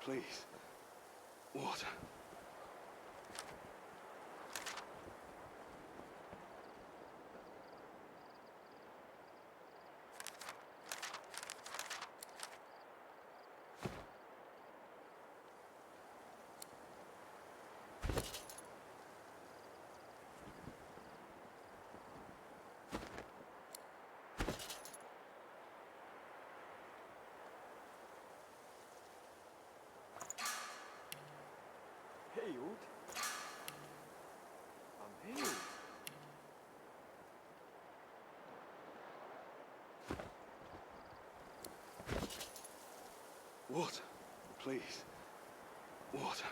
please. Water. Healed? I'm healed. Water, please. Water.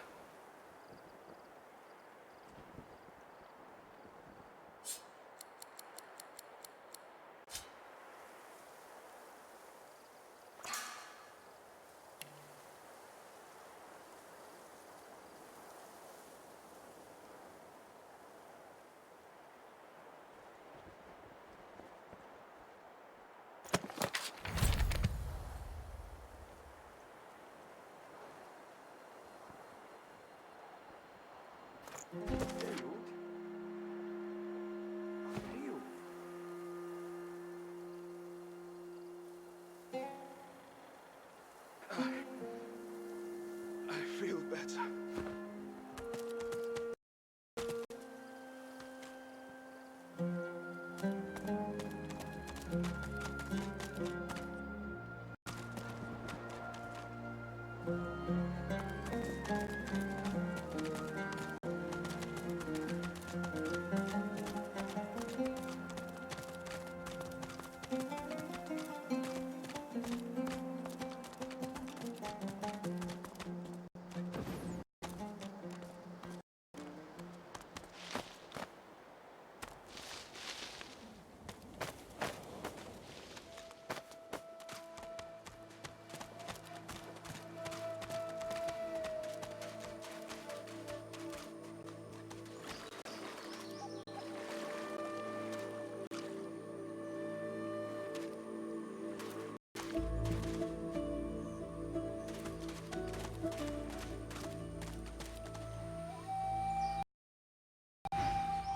Healed? I'm healed. I feel better.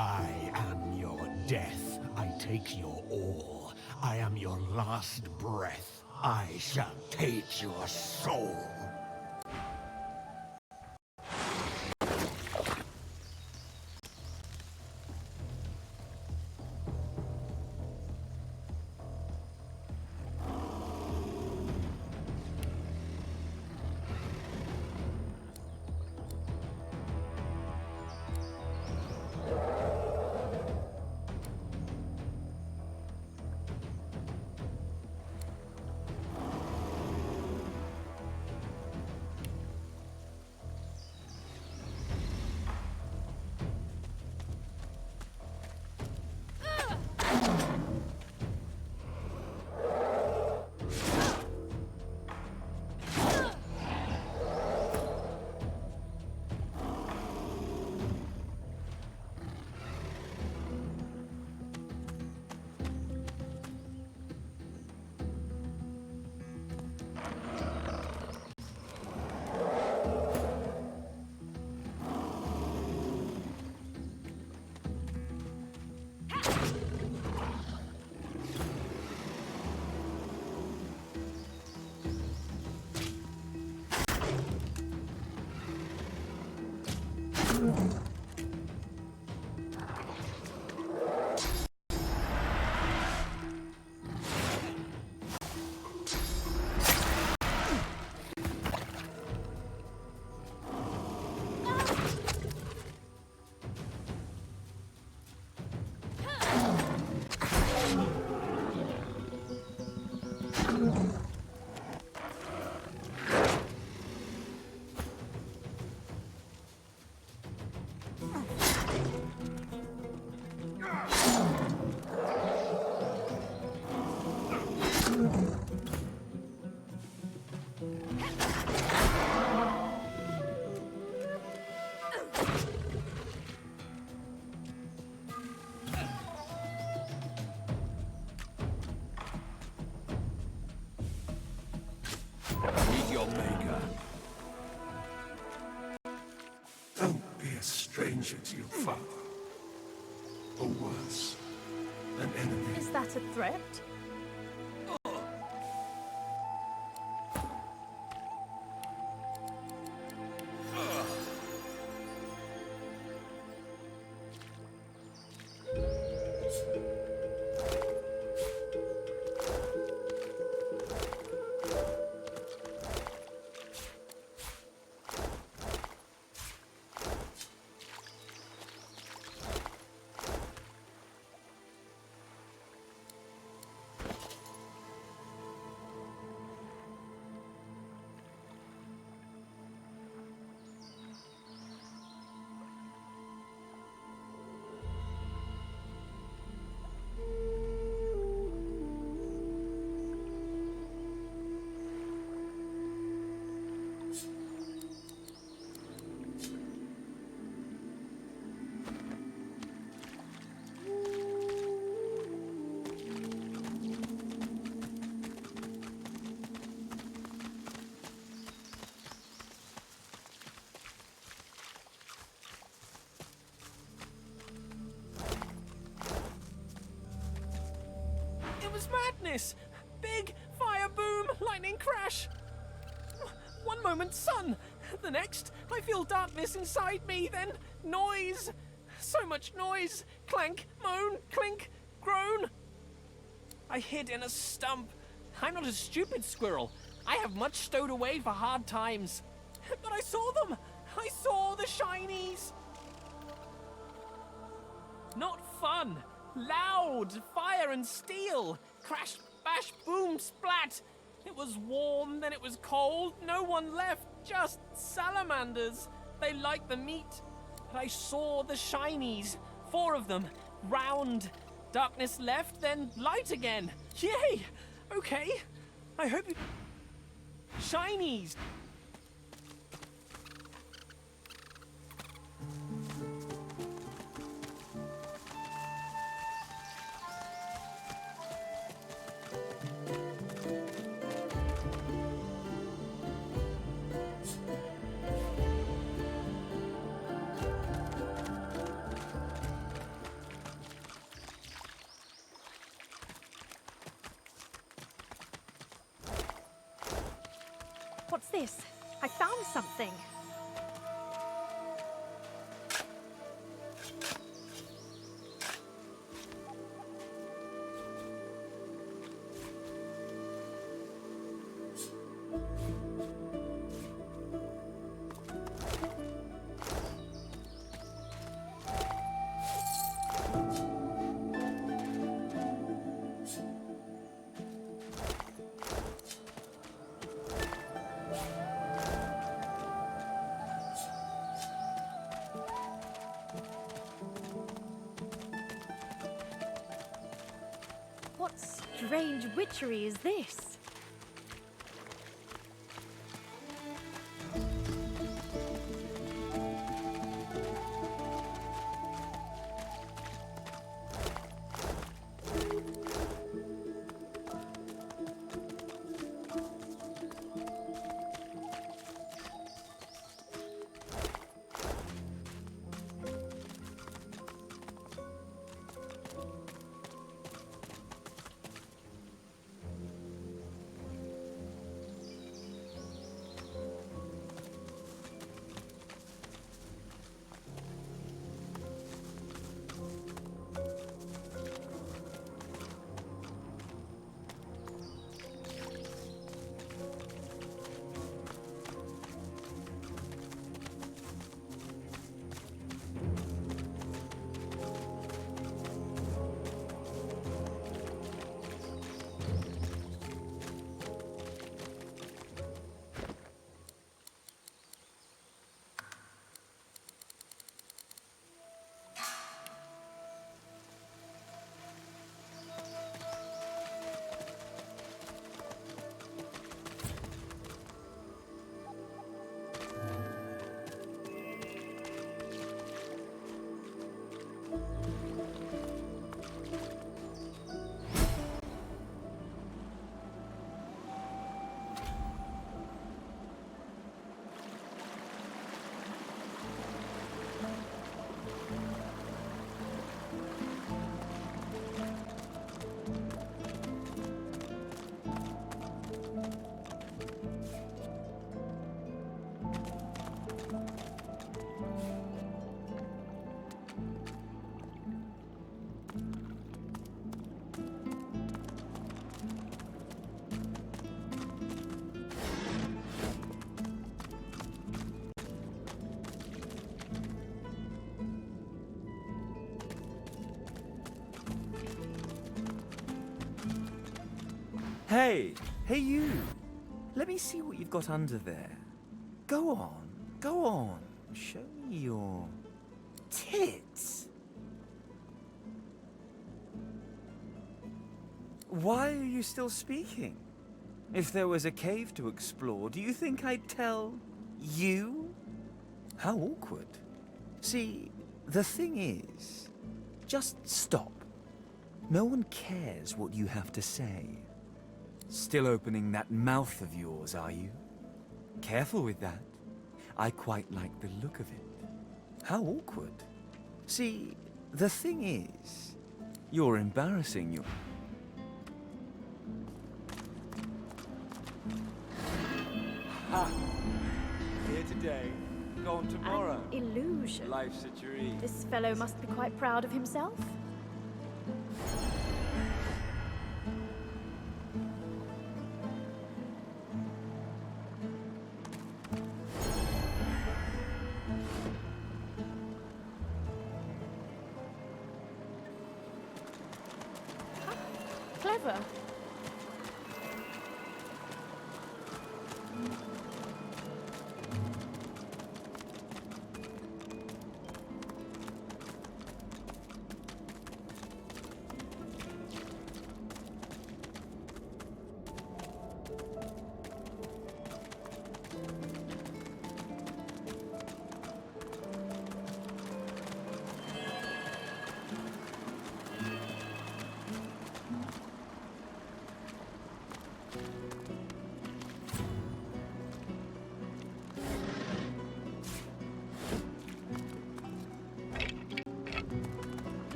I am your death. I take your all. I am your last breath. I shall take your soul. traitor to your father. Or worse, an enemy. Is that a threat? It was madness! Big fire boom, lightning crash! One moment sun, the next I feel darkness inside me, then noise! So much noise! Clank, moan, clink, groan! I hid in a stump. I'm not a stupid squirrel. I have much stowed away for hard times. But I saw them! I saw the shinies! Not fun! Loud! Fire and steel! Crash, bash, boom, splat! It was warm, then it was cold. No one left, just salamanders. They liked the meat. But I saw the shinies. 4 of them. Round. Darkness left, then light again. Yay! Okay. I hope you... Shinies! What's this? I found something. What strange witchery is this? Hey, hey you. Let me see what you've got under there. Go on, go on. Show me your tits. Why are you still speaking? If there was a cave to explore, do you think I'd tell you? How awkward. See, the thing is, just stop. No one cares what you have to say. Still opening that mouth of yours, are you? Careful with that. I quite like the look of it. How awkward. See, the thing is, you're embarrassing your... Here today, gone tomorrow. An illusion. Life's a dream. This fellow must be quite proud of himself. Clever.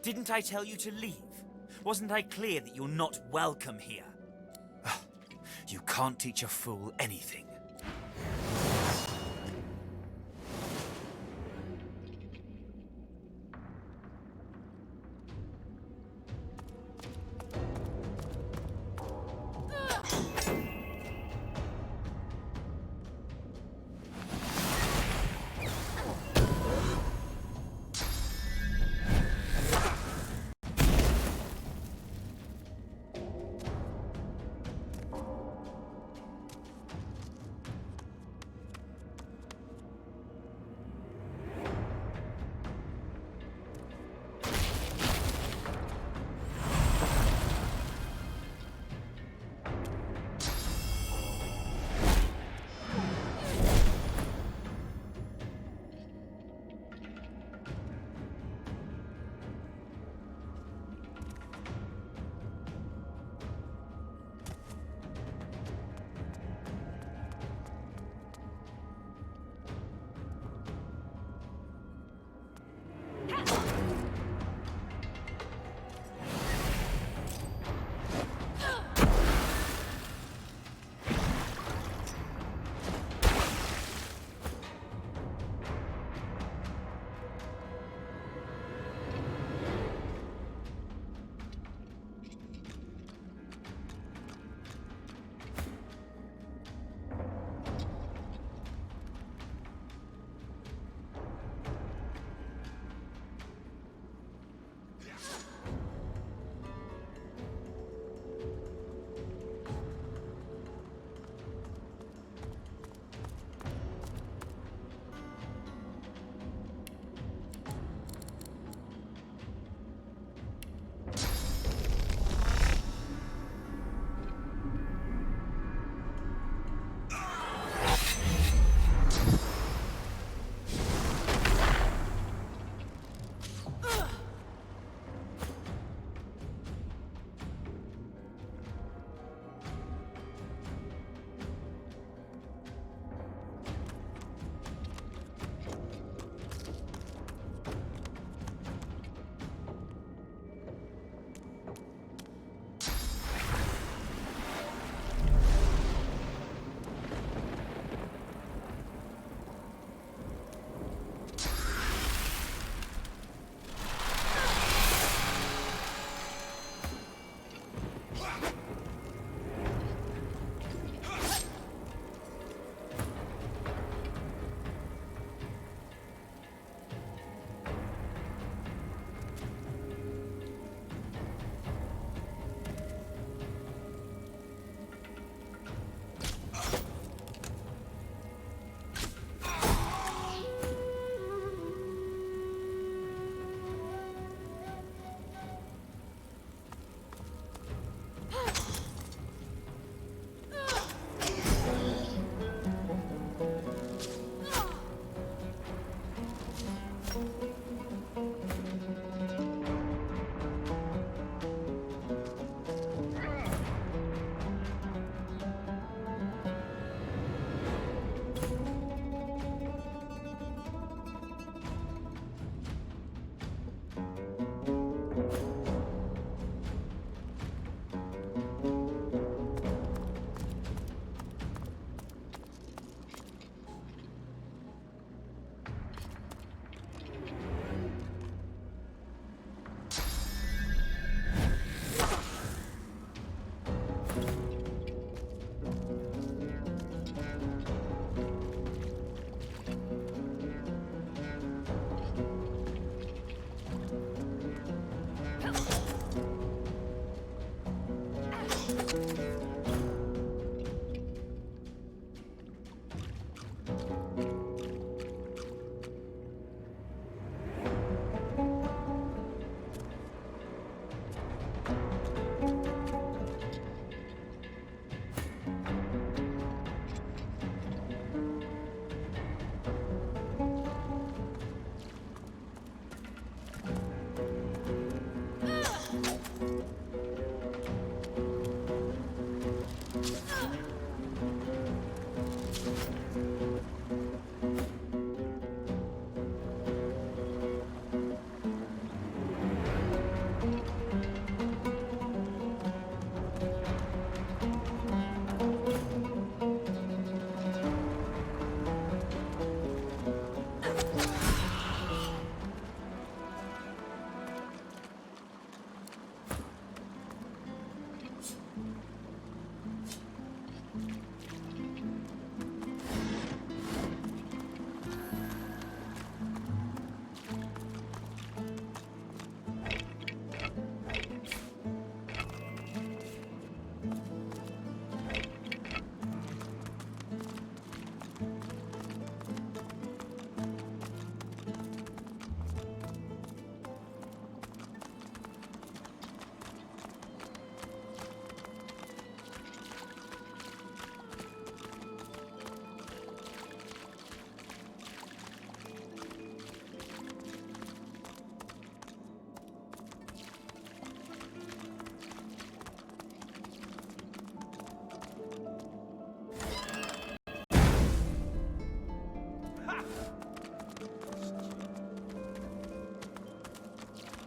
Didn't I tell you to leave? Wasn't I clear that you're not welcome here? You can't teach a fool anything.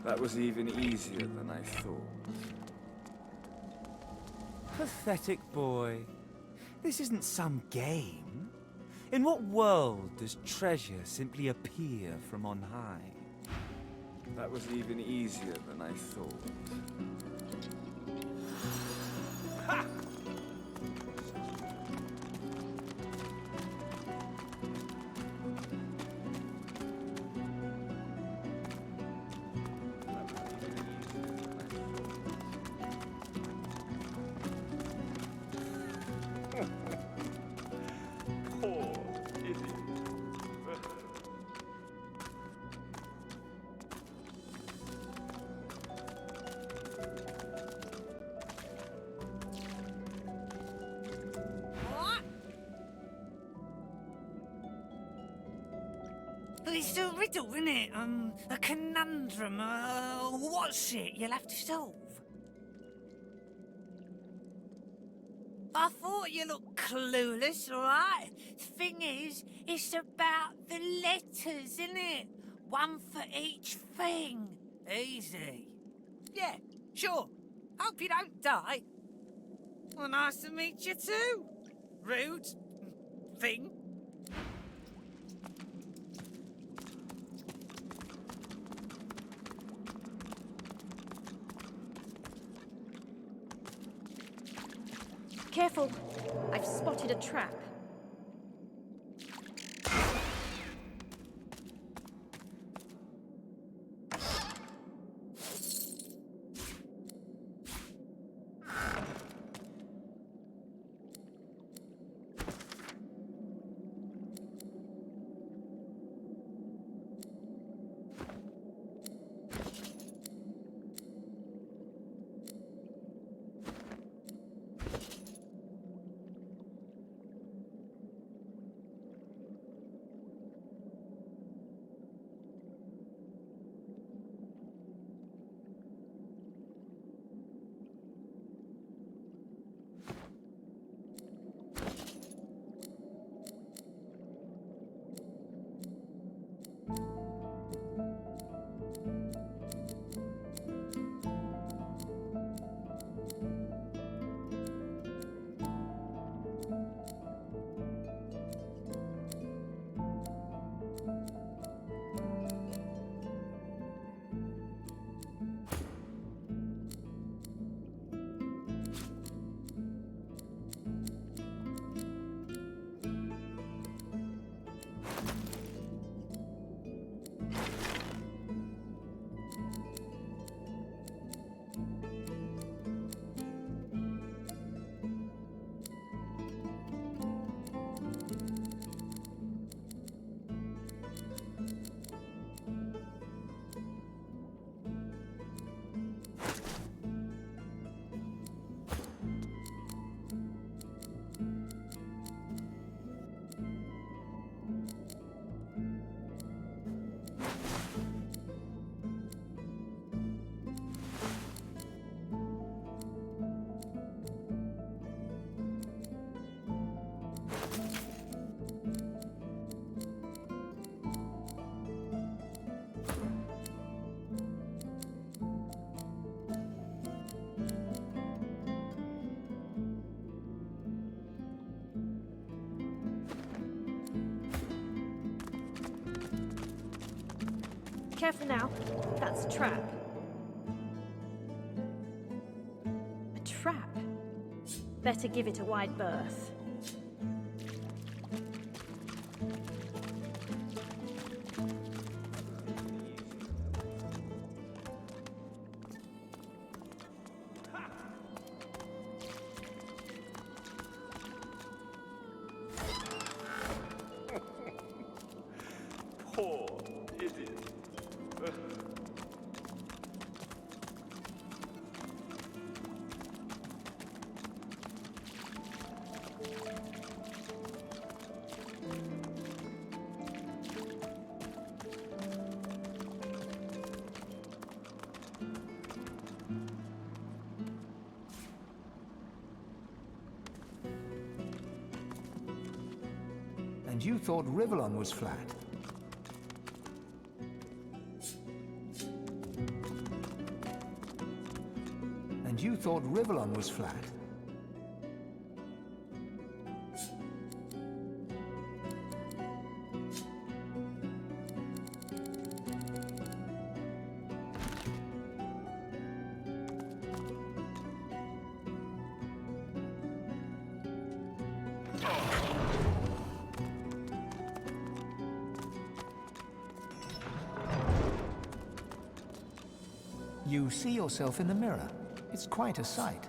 That was even easier than I thought. Pathetic boy. This isn't some game. In what world does treasure simply appear from on high? That was even easier than I thought. Poor idiot. It's a riddle, isn't it? A conundrum. What's it you'll have to solve? I thought you looked clueless, alright? Thing is, it's about the letters, isn't it? One for each thing. Easy. Yeah, sure. Hope you don't die. Well, nice to meet you too. Rude thing. Careful. I've spotted a trap. Careful now. That's a trap. A trap? Better give it a wide berth. Poor idiot. And you thought Rivellon was flat? And you thought Rivellon was flat? You see yourself in the mirror. It's quite a sight.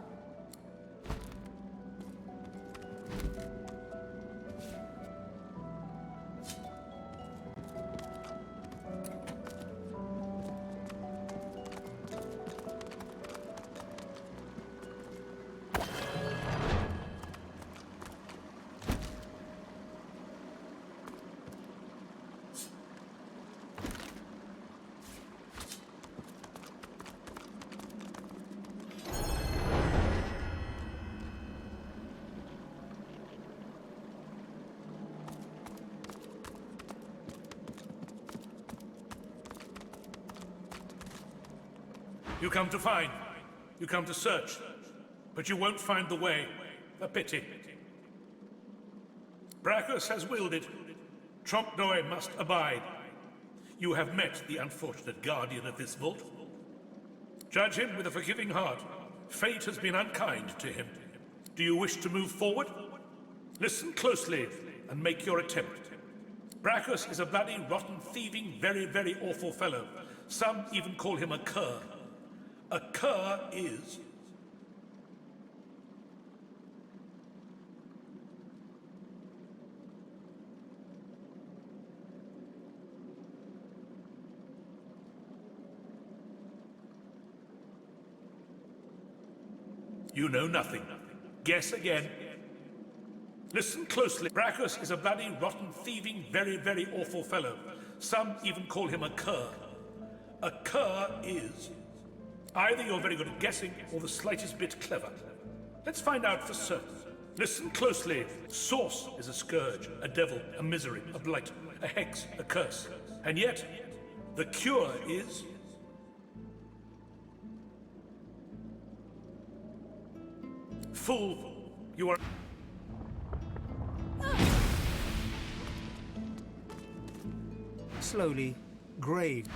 You come to find, you come to search, but you won't find the way. A pity. Brachus has willed it. Trompe-l'oeil must abide. You have met the unfortunate guardian of this vault. Judge him with a forgiving heart. Fate has been unkind to him. Do you wish to move forward? Listen closely and make your attempt. Brachus is a bloody, rotten, thieving, very, very awful fellow. Some even call him a cur. A cur is... You know nothing. Guess again. Listen closely. Brachus is a bloody, rotten, thieving, very, very awful fellow. Some even call him a cur. A cur is... Either you're very good at guessing, or the slightest bit clever. Let's find out for certain. Listen closely. Source is a scourge, a devil, a misery, a blight, a hex, a curse. And yet, the cure is... Fool, you are... Slowly, grave.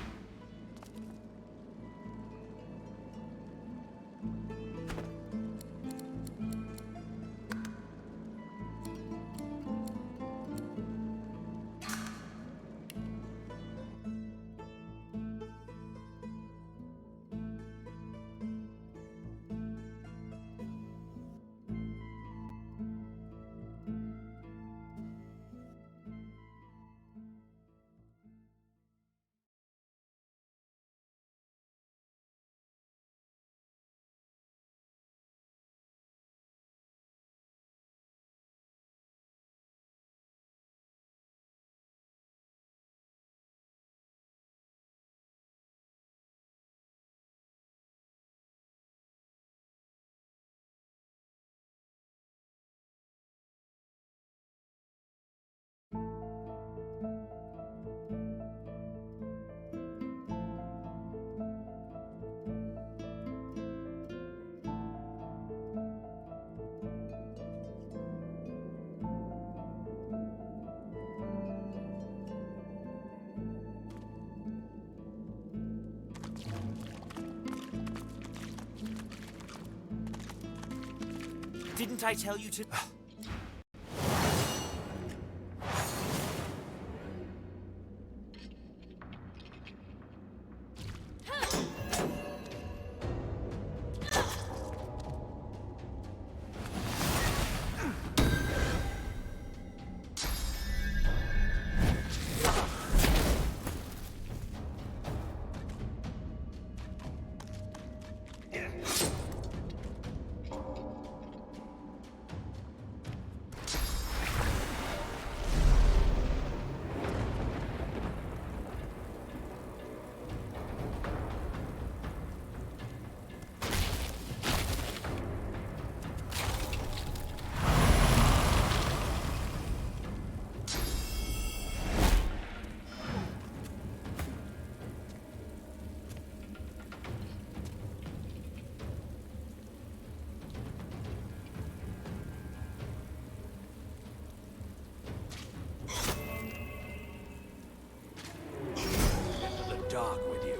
Didn't I tell you to... Dark with you.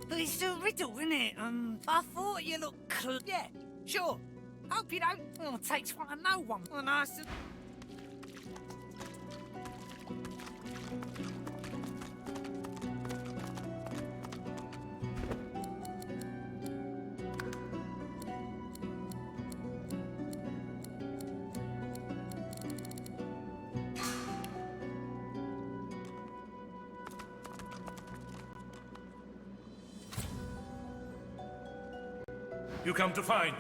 But it's a riddle, isn't it? I thought you looked yeah, sure. Hope you don't. Oh, it takes one to know one. And I said... You come to find.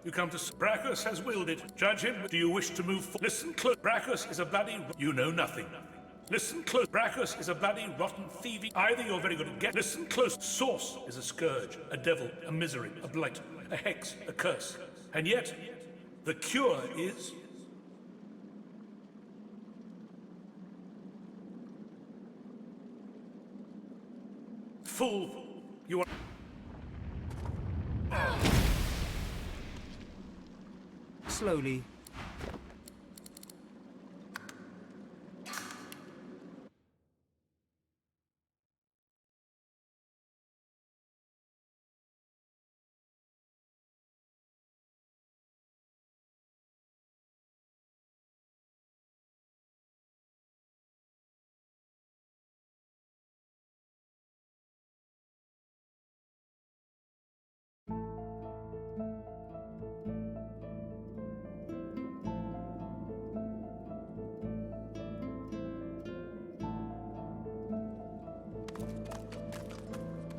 You come to... Brachus has willed it. Judge him. Do you wish to move forward? Listen close. Brachus is a bloody... You know nothing. Listen close. Brachus is a bloody, rotten, thieving... Either you're very good at get... Listen close. Source is a scourge, a devil, a misery, a blight, a hex, a curse. And yet, the cure is... Fool. You are... Slowly.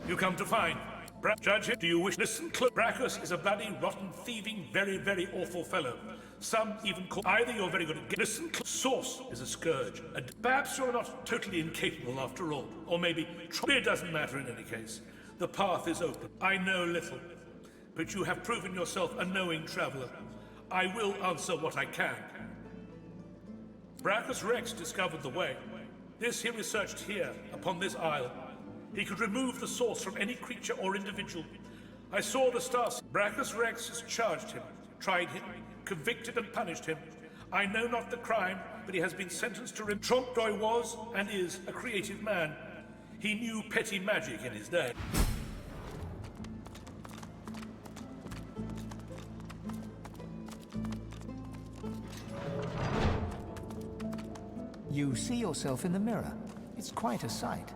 You come to find. Judge him. Do you wish... Listen close. Brachus is a bloody, rotten, thieving, very, very awful fellow. Some even call... Either you're very good at... Listen close. Source is a scourge. And perhaps you're not totally incapable after all. Or maybe... It doesn't matter in any case. The path is open. I know little. But you have proven yourself a knowing traveler. I will answer what I can. Brachus Rex discovered the way. This he researched here, upon this isle. He could remove the source from any creature or individual. I saw the stars. Brachus Rex has charged him, tried him, convicted and punished him. I know not the crime, but he has been sentenced to Trompdoy was and is a creative man. He knew petty magic in his day. You see yourself in the mirror. It's quite a sight.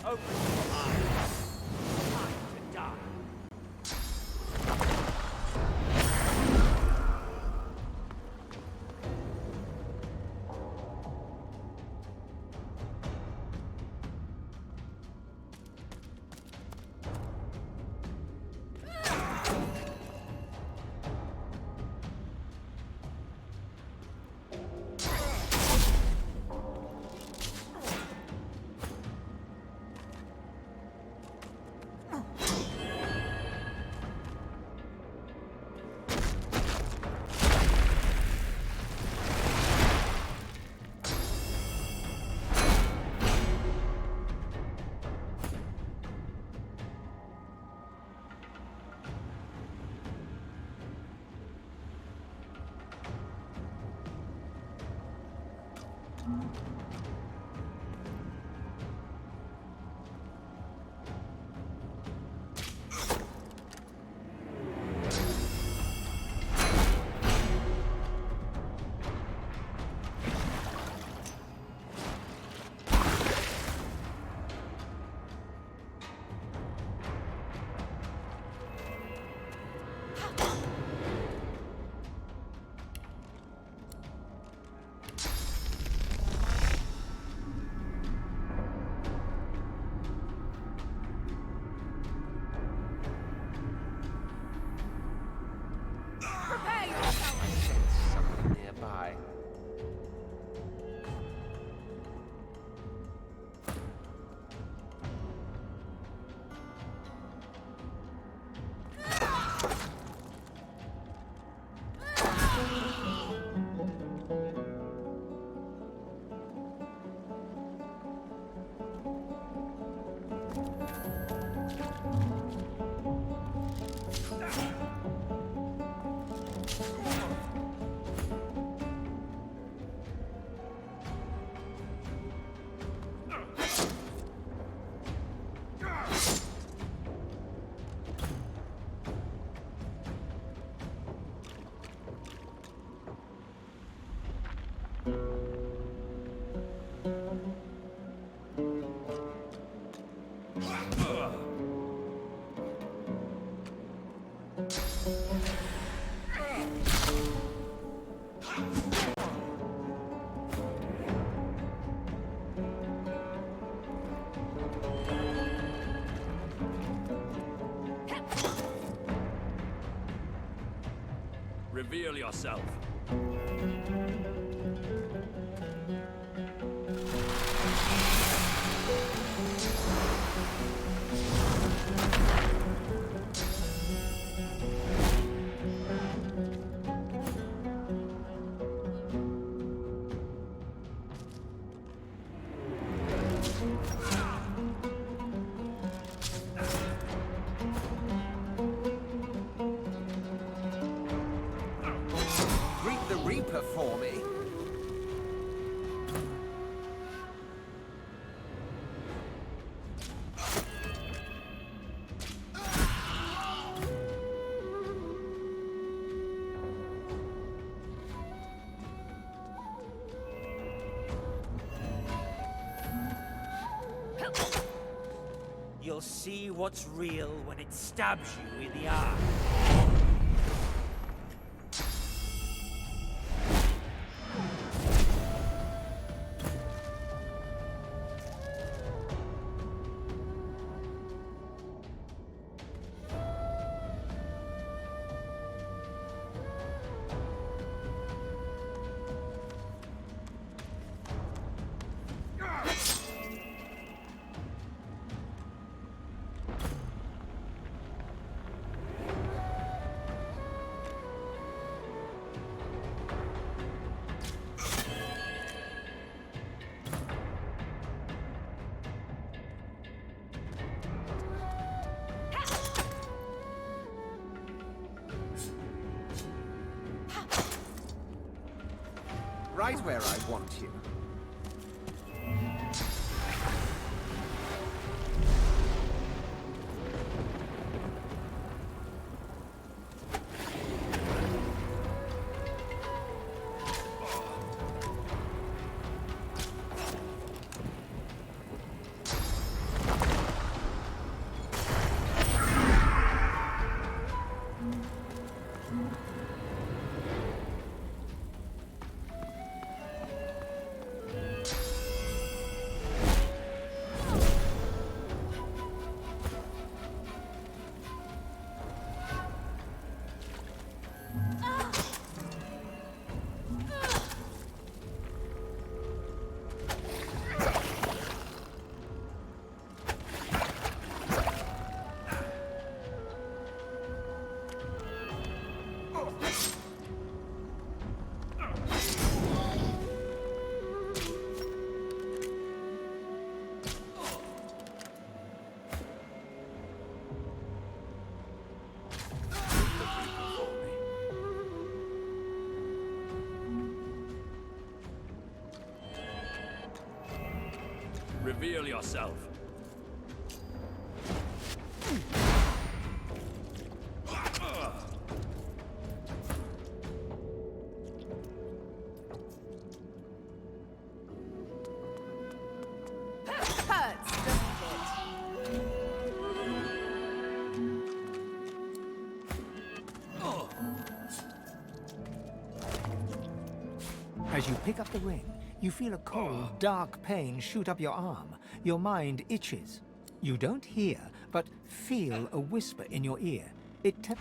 Open your eyes. Time to die. Reveal yourself. Greet the Reaper for me. You'll see what's real when it stabs you in the eye. Right where I want you. Reveal yourself. Hurts, doesn't it? As you pick up the ring, you feel a cold, dark pain shoot up your arm. Your mind itches. You don't hear, but feel a whisper in your ear. It tells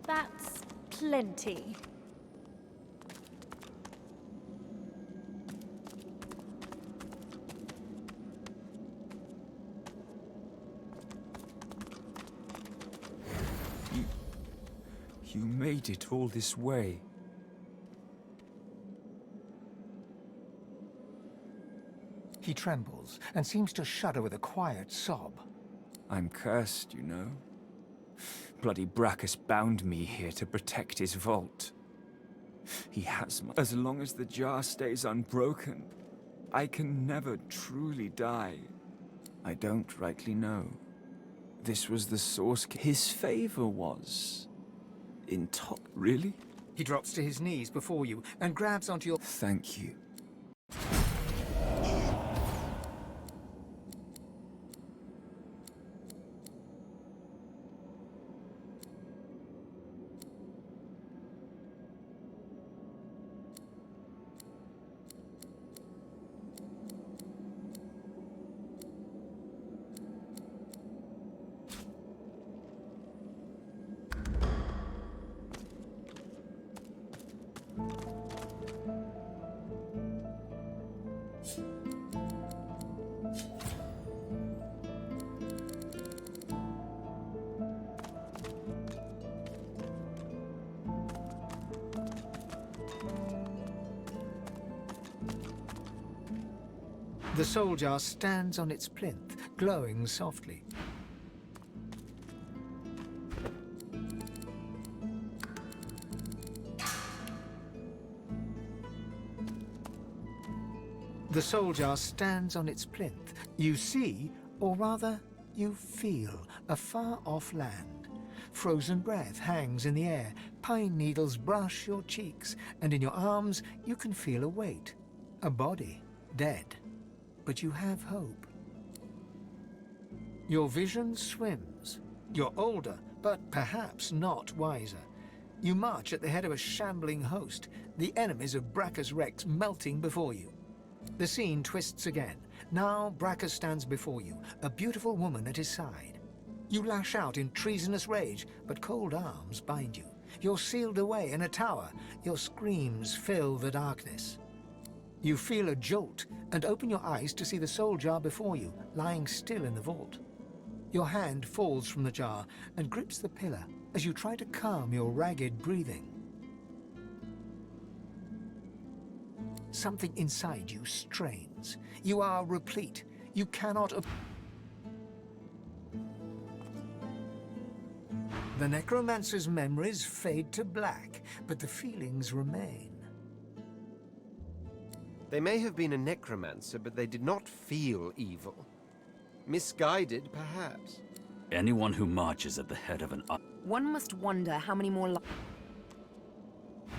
That's plenty. You made it all this way. He trembles and seems to shudder with a quiet sob. I'm cursed, you know. Bloody Brachus bound me here to protect his vault. He has my... As long as the jar stays unbroken, I can never truly die. I don't rightly know. This was the source... His favor was... in top... Really? He drops to his knees before you and grabs onto your... Thank you. The soul jar stands on its plinth, glowing softly. The soul jar stands on its plinth. You see, or rather, you feel, a far-off land. Frozen breath hangs in the air, pine needles brush your cheeks, and in your arms you can feel a weight. A body, dead. But you have hope. Your vision swims. You're older, but perhaps not wiser. You march at the head of a shambling host, the enemies of Brachus Rex melting before you. The scene twists again. Now Brachus stands before you, a beautiful woman at his side. You lash out in treasonous rage, but cold arms bind you. You're sealed away in a tower. Your screams fill the darkness. You feel a jolt and open your eyes to see the soul jar before you, lying still in the vault. Your hand falls from the jar and grips the pillar as you try to calm your ragged breathing. Something inside you strains. You are replete. You cannot... The necromancer's memories fade to black, but the feelings remain. They may have been a necromancer, but they did not feel evil. Misguided, perhaps. Anyone who marches at the head of an... One must wonder how many more...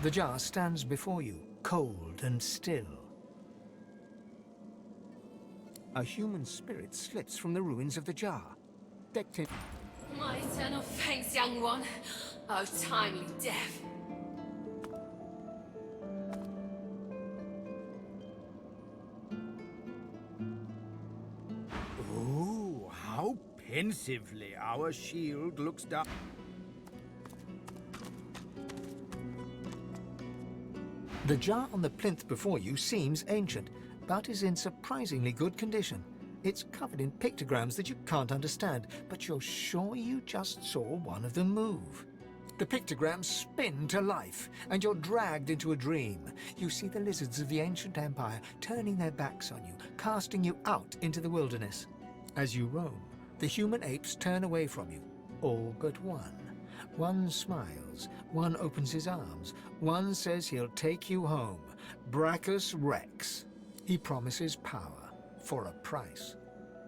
The jar stands before you, cold and still. A human spirit slips from the ruins of the jar. Decked in... My eternal thanks, young one. Oh, timely death. Oh, how pensively our shield looks down. The jar on the plinth before you seems ancient, but is in surprisingly good condition. It's covered in pictograms that you can't understand, but you're sure you just saw one of them move. The pictograms spin to life, and you're dragged into a dream. You see the lizards of the ancient empire turning their backs on you, casting you out into the wilderness. As you roam, the human apes turn away from you, all but one. One smiles, one opens his arms, one says he'll take you home. Brachus Rex. He promises power, for a price.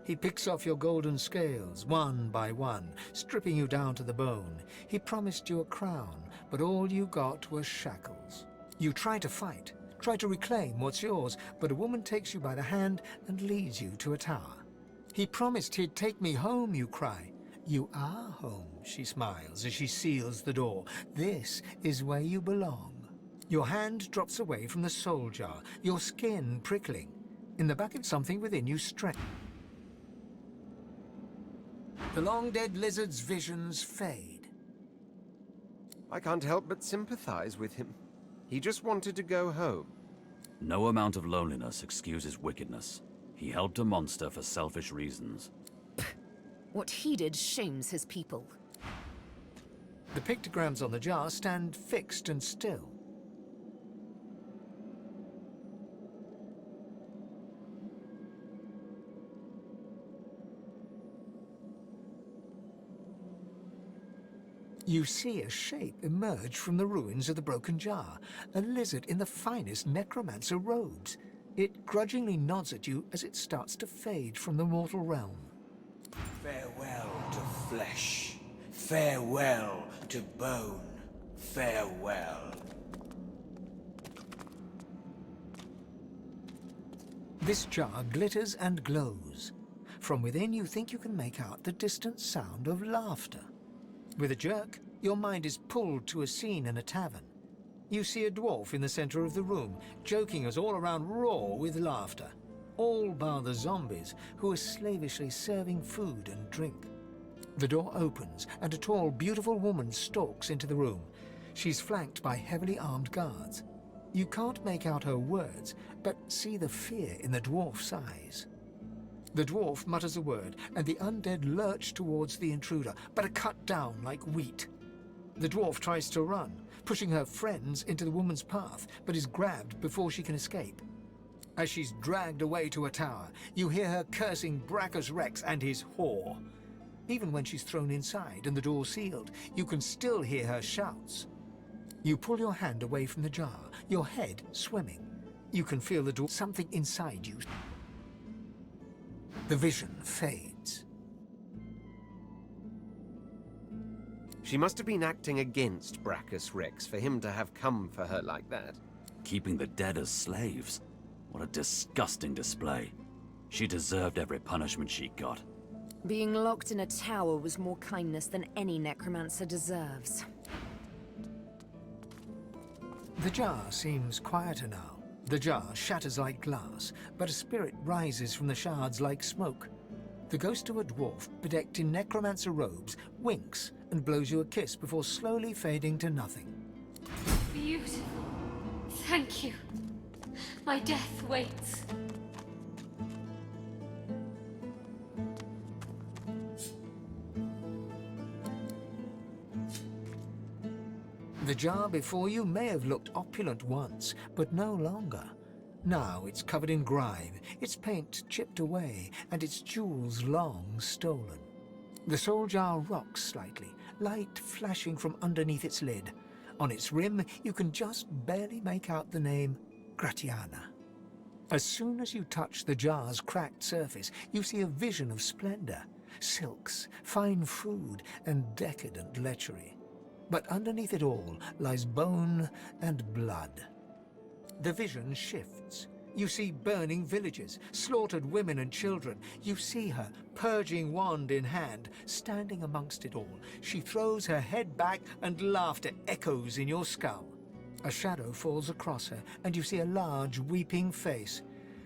He picks off your golden scales, one by one, stripping you down to the bone. He promised you a crown, but all you got were shackles. You try to fight, try to reclaim what's yours, but a woman takes you by the hand and leads you to a tower. He promised he'd take me home, you cry. You are home, she smiles as she seals the door. This is where you belong. Your hand drops away from the soul jar, your skin prickling. In the back of something within you stretch. The long-dead lizard's visions fade. I can't help but sympathize with him. He just wanted to go home. No amount of loneliness excuses wickedness. He helped a monster for selfish reasons. What he did shames his people. The pictograms on the jar stand fixed and still. You see a shape emerge from the ruins of the broken jar, a lizard in the finest necromancer robes. It grudgingly nods at you as it starts to fade from the mortal realm. Farewell to flesh. Farewell to bone. Farewell. This jar glitters and glows. From within you think you can make out the distant sound of laughter. With a jerk, your mind is pulled to a scene in a tavern. You see a dwarf in the center of the room, joking us all around roar with laughter. All bar the zombies, who are slavishly serving food and drink. The door opens, and a tall, beautiful woman stalks into the room. She's flanked by heavily armed guards. You can't make out her words, but see the fear in the dwarf's eyes. The dwarf mutters a word, and the undead lurch towards the intruder, but are cut down like wheat. The dwarf tries to run, pushing her friends into the woman's path, but is grabbed before she can escape. As she's dragged away to a tower, you hear her cursing Brachus Rex and his whore. Even when she's thrown inside and the door sealed, you can still hear her shouts. You pull your hand away from the jar, your head swimming. You can feel the door, something inside you. The vision fades. She must have been acting against Brachus Rex for him to have come for her like that. Keeping the dead as slaves? What a disgusting display. She deserved every punishment she got. Being locked in a tower was more kindness than any necromancer deserves. The jar seems quieter now. The jar shatters like glass, but a spirit rises from the shards like smoke. The ghost of a dwarf, bedecked in necromancer robes, winks and blows you a kiss before slowly fading to nothing. Beautiful. Thank you. My death waits. The jar before you may have looked opulent once, but no longer. Now it's covered in grime, its paint chipped away, and its jewels long stolen. The soul jar rocks slightly, light flashing from underneath its lid. On its rim, you can just barely make out the name Gratiana. As soon as you touch the jar's cracked surface, you see a vision of splendor, silks, fine food, and decadent lechery. But underneath it all lies bone and blood. The vision shifts. You see burning villages, slaughtered women and children. You see her, purging wand in hand, standing amongst it all. She throws her head back and laughter echoes in your skull. A shadow falls across her, and you see a large, weeping face.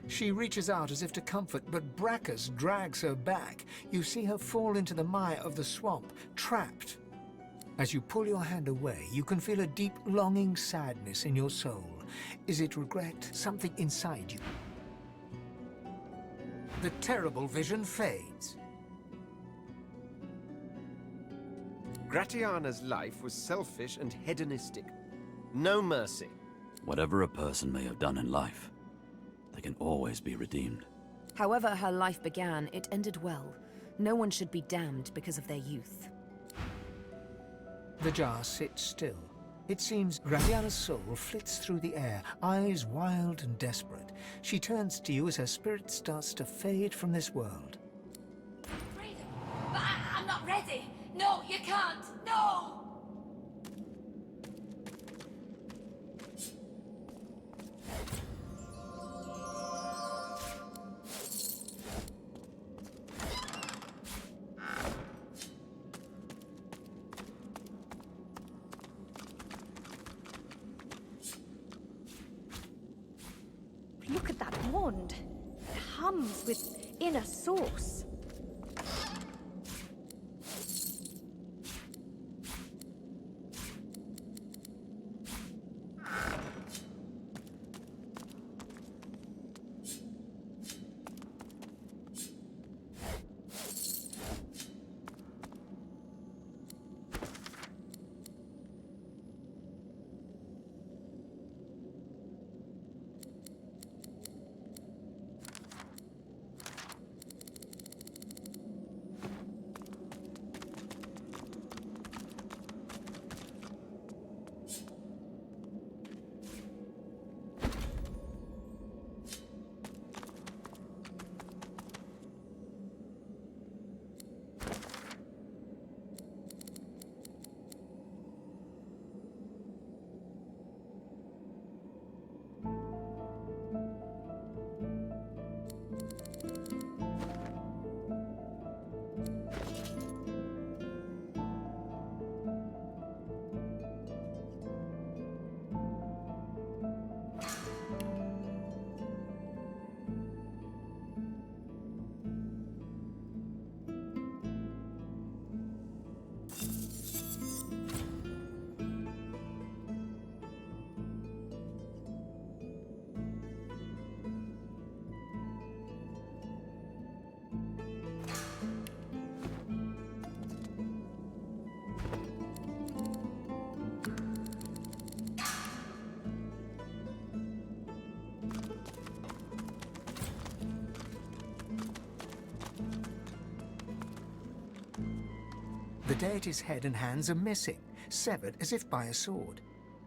She reaches out as if to comfort, but Brachus drags her back. You see her fall into the mire of the swamp, trapped. As you pull your hand away, you can feel a deep, longing sadness in your soul. Is it regret? Something inside you? The terrible vision fades. Gratiana's life was selfish and hedonistic. No mercy. Whatever a person may have done in life, they can always be redeemed. However her life began, it ended well. No one should be damned because of their youth. The jar sits still. It seems Gratiana's soul flits through the air, eyes wild and desperate. She turns to you as her spirit starts to fade from this world. Freedom! But I'm not ready! No, you can't! No! Look at that wand. It hums with inner source. The deity's head and hands are missing, severed as if by a sword.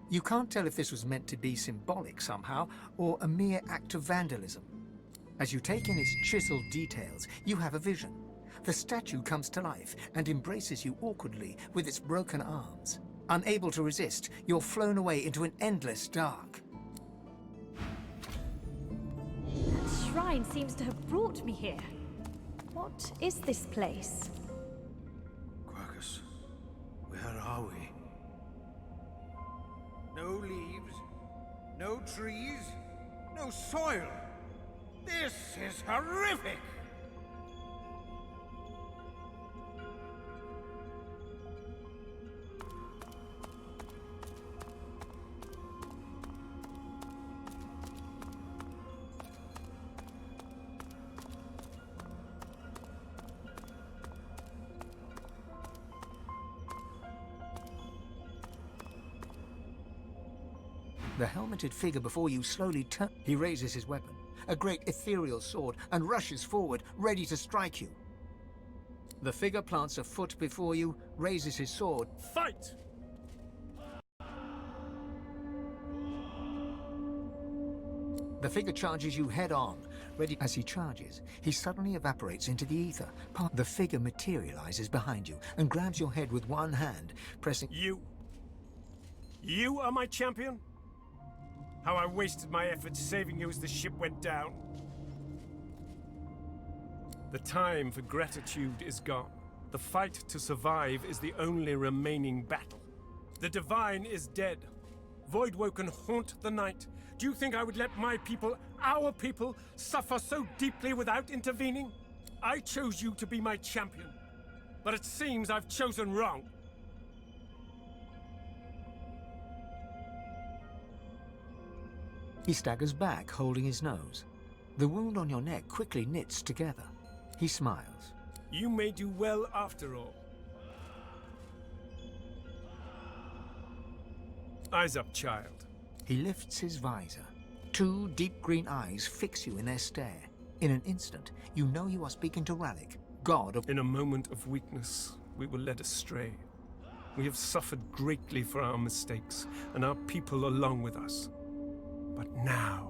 You can't tell if this was meant to be symbolic somehow, or a mere act of vandalism. As you take in its chiseled details, you have a vision. The statue comes to life and embraces you awkwardly with its broken arms. Unable to resist, you're flown away into an endless dark. That shrine seems to have brought me here. What is this place? Grachus, where are we? No leaves, no trees, no soil. This is horrific! The helmeted figure before you slowly turns. He raises his weapon, a great ethereal sword, and rushes forward, ready to strike you. The figure plants a foot before you, raises his sword. Fight! The figure charges you head on. Ready as he charges, he suddenly evaporates into the ether. The figure materializes behind you and grabs your head with one hand, pressing... You are my champion? How I wasted my efforts saving you as the ship went down. The time for gratitude is gone. The fight to survive is the only remaining battle. The Divine is dead. Voidwoken haunt the night. Do you think I would let my people, our people, suffer so deeply without intervening? I chose you to be my champion, but it seems I've chosen wrong. He staggers back, holding his nose. The wound on your neck quickly knits together. He smiles. You may do well after all. Eyes up, child. He lifts his visor. Two deep green eyes fix you in their stare. In an instant, you know you are speaking to Ralik, god of... In a moment of weakness, we were led astray. We have suffered greatly for our mistakes, and our people along with us. But now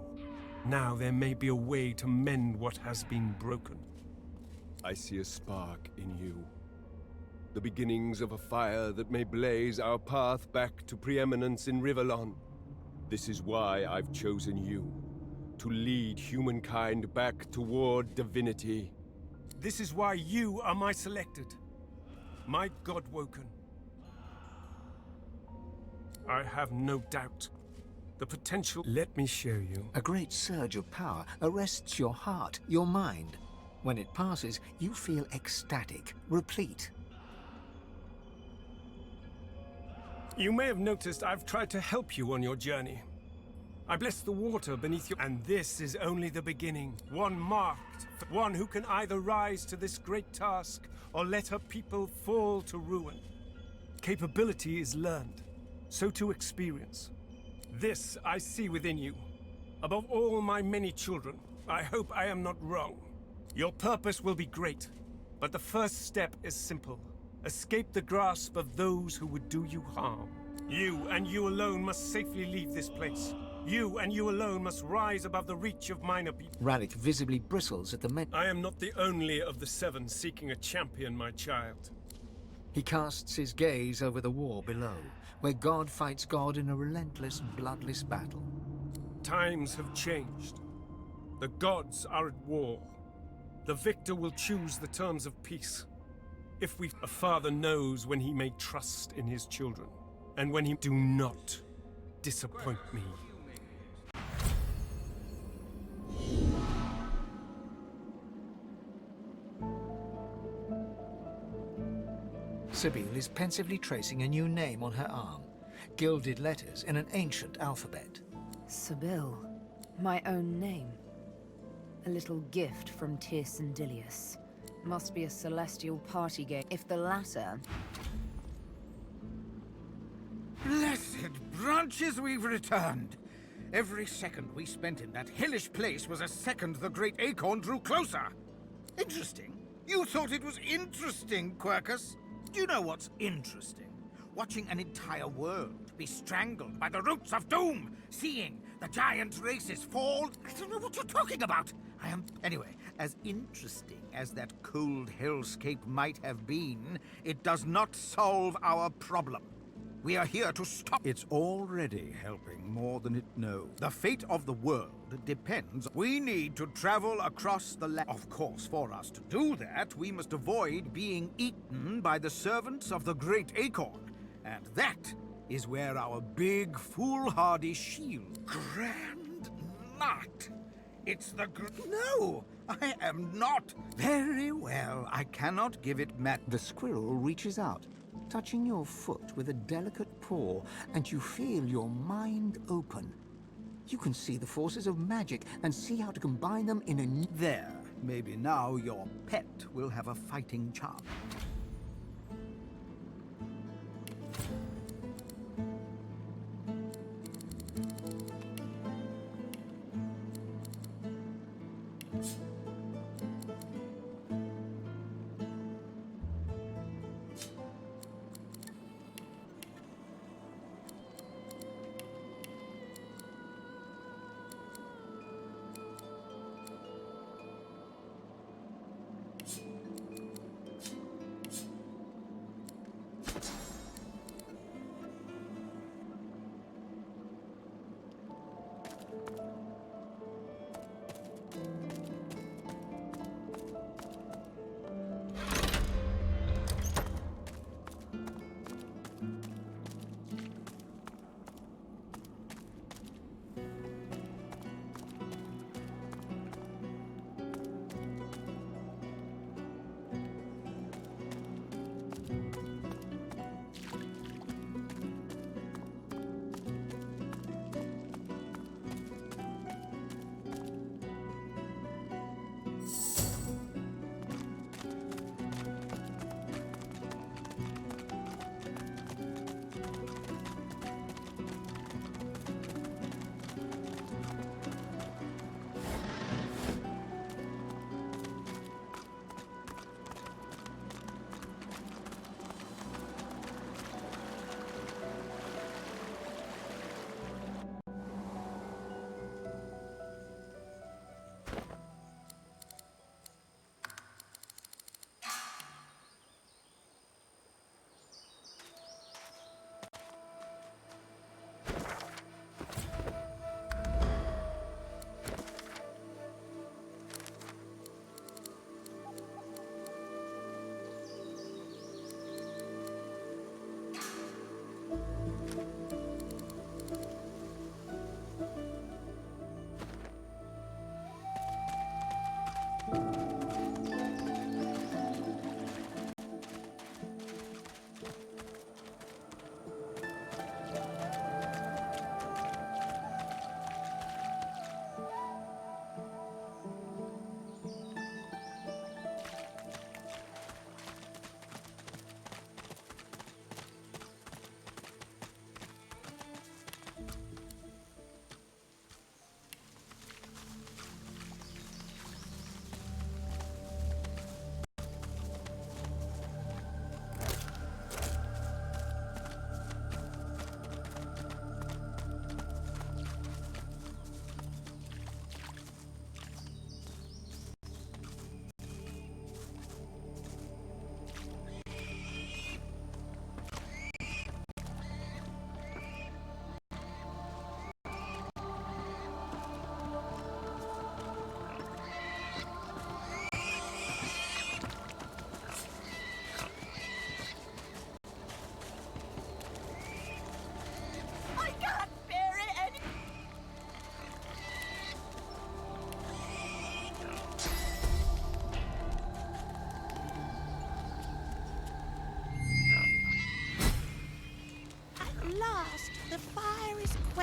there may be a way to mend what has been broken. I see a spark in you. The beginnings of a fire that may blaze our path back to preeminence in Rivellon. This is why I've chosen you. To lead humankind back toward divinity. This is why you are my selected. My Godwoken. I have no doubt. The potential... Let me show you. A great surge of power arrests your heart, your mind. When it passes, you feel ecstatic, replete. You may have noticed I've tried to help you on your journey. I bless the water beneath you, and this is only the beginning. One marked, for one who can either rise to this great task or let her people fall to ruin. Capability is learned, so too experience. This I see within you. Above all my many children, I hope I am not wrong. Your purpose will be great, but the first step is simple. Escape the grasp of those who would do you harm. You and you alone must safely leave this place. You and you alone must rise above the reach of minor people. Ralik visibly bristles at the men. I am not the only of the seven seeking a champion, my child. He casts his gaze over the war below, where God fights God in a relentless, bloodless battle. Times have changed. The gods are at war. The victor will choose the terms of peace. A father knows when he may trust in his children, and when he do not disappoint me. Sabine is pensively tracing a new name on her arm, gilded letters in an ancient alphabet. Sibyl, my own name. A little gift from Tirsan Dilius. Must be a celestial party game. If the latter... Blessed branches, we've returned. Every second we spent in that hellish place was a second the great acorn drew closer. Interesting. You thought it was interesting, Quercus? Do you know what's interesting? Watching an entire world be strangled by the roots of doom. Seeing the giant races fall. I don't know what you're talking about. Anyway, as interesting as that cold hellscape might have been, it does not solve our problem. We are here to stop. It's already helping more than it knows. The fate of the world depends. We need to travel across the land. Of course, for us to do that, we must avoid being eaten by the servants of the Great Acorn. And that is where our big, foolhardy shield... Grand Knot! It's the No! I am not! Very well, I cannot give it The squirrel reaches out, touching your foot with a delicate paw, and you feel your mind open. You can see the forces of magic and see how to combine them in a... There. Maybe now your pet will have a fighting charm.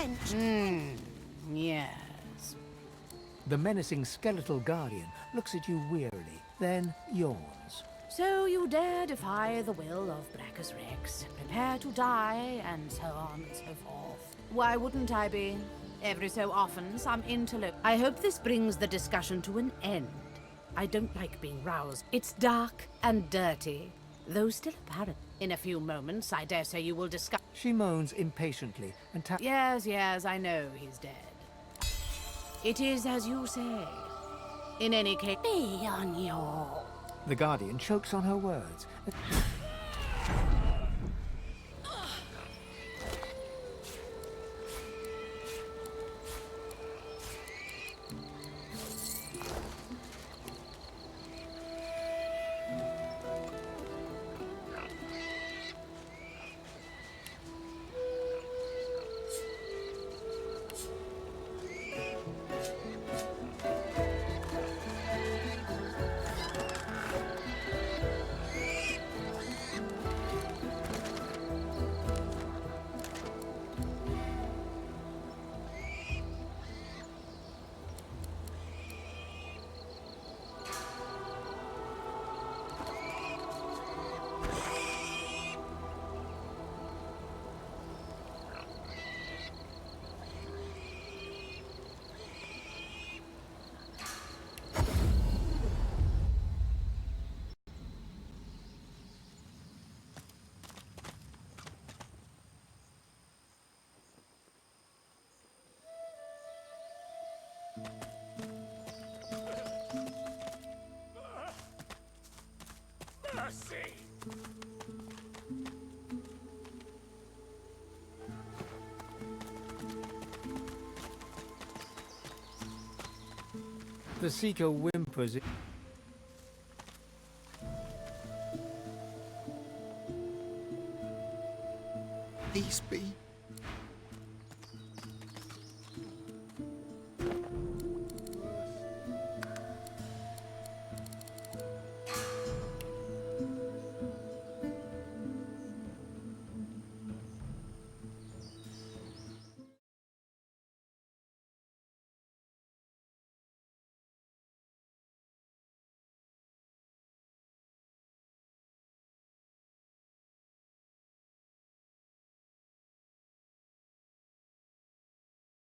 wench. Yes. The menacing skeletal guardian looks at you wearily, then yawns. So you dare defy the will of Brachus Rex, prepare to die, and so on and so forth. Why wouldn't I be? Every so often, some interlope. I hope this brings the discussion to an end. I don't like being roused. It's dark and dirty, though still apparent. In a few moments, I dare say you will discuss. She moans impatiently and taps. Yes, I know he's dead. It is as you say. In any case, be on your... The guardian chokes on her words. Mercy! The seeker whimpers. Peace be